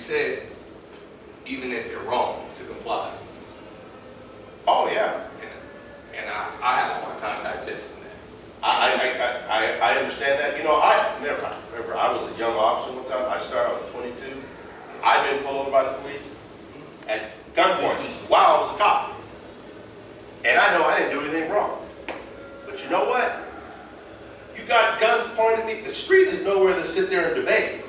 said, even if they're wrong, to comply. Oh yeah. And I have a hard time digesting that. I understand that. You know, I remember I was a young officer one time. I started out at 22. I've been pulled over by the police at gunpoint while I was a cop. And I know I didn't do anything wrong. But you know what? You got guns pointed at me. The street is nowhere to sit there and debate.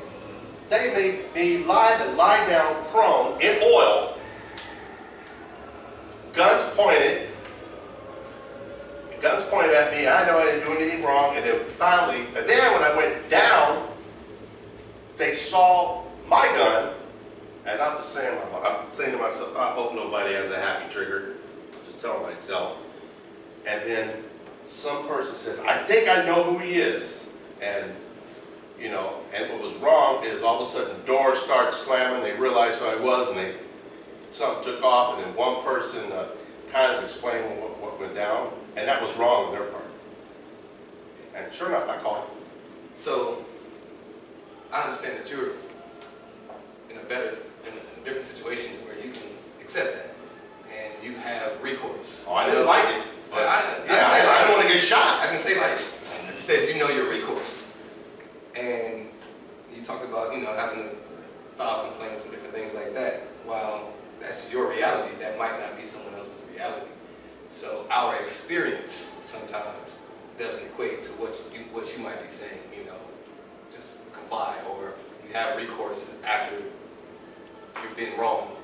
They made me lie down prone in oil, guns pointed at me. I know I didn't do anything wrong. And then finally, when I went down, they saw my gun. And I'm saying to myself, I hope nobody has a happy trigger. I'm just telling myself. And then some person says, I think I know who he is. And, you know, and what was wrong is all of a sudden doors started slamming. They realized who I was, and something took off. And then one person kind of explained what went down. And that was wrong on their part. And sure enough, I called him. So, I understand that you're in a different situation where you can accept that, and you have recourse. Oh, I didn't like it. But I don't want to get shot. I can say, like you said, you know your recourse, and you talked about, you know, having to file complaints and different things like that. While that's your reality, that might not be someone else's reality. So our experience sometimes doesn't equate to what you might be saying. You know, just comply, or you have recourse after you've been wrong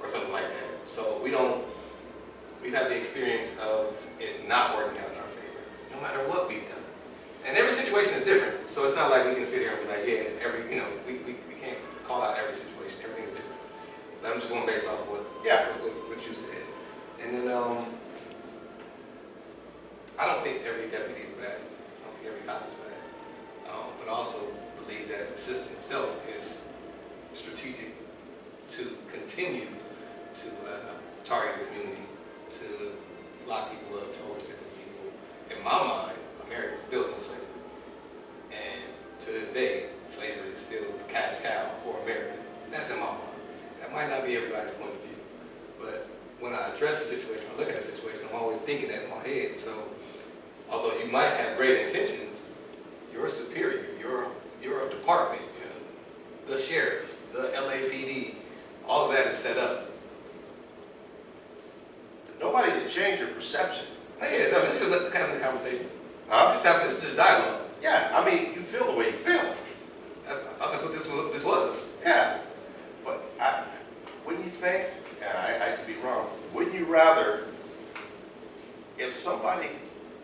or something like that. So we've had the experience of it not working out in our favor, no matter what we've done. And every situation is different, so it's not like we can sit here and be like, yeah, we can't call out every situation. Everything is different. But I'm just going based off of what you said. And then I don't think every deputy is bad. I don't think every cop is bad. But I also believe that the system itself is strategic to continue to target the community, to lock people up, to over-sentence people. In my mind, America was built on slavery. And to this day, slavery is still the cash cow for America. That's in my mind. That might not be everybody's point of view. But when I address a situation, I look at a situation, I'm always thinking that in my head. So although you might have great intentions, you're a superior, you're a department, you know, the sheriff, the LAPD, all of that is set up. Nobody can change your perception. Hey, no, this is kind of the conversation. Huh? This is the dialogue. Yeah, I mean, you feel the way you feel. I thought that's what this was. Yeah, but wouldn't you think, and I could be wrong, wouldn't you rather, if somebody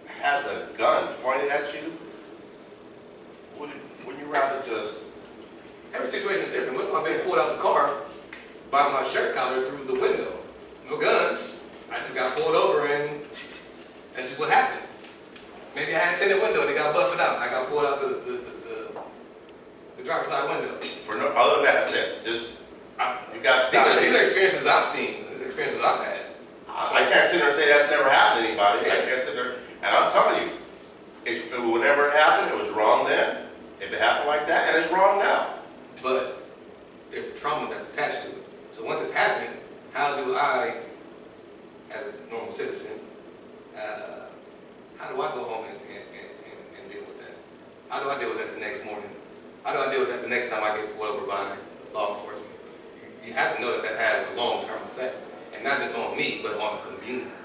has a gun pointed at you, wouldn't you rather just... Every situation is different. What if I've been pulled out the car by my shirt collar through the window? No guns. I just got pulled over, and that's just what happened. Maybe I had a tinted window and it got busted out. I got pulled out the driver's side window. For no other than that, that's it. Just you got to stop. These are experiences I've seen. These are experiences I've had. I can't sit there and say that's never happened to anybody. Yeah. I can't sit there, and I'm telling you, it whenever it happened, it was wrong then. If it happened like that, and it's wrong now. But there's a trauma that's attached to it. So once it's happened, how do I, as a normal citizen, how do I go home and deal with that? How do I deal with that the next morning? How do I deal with that the next time I get pulled over by law enforcement? You have to know that that has a long-term effect, and not just on me, but on the community.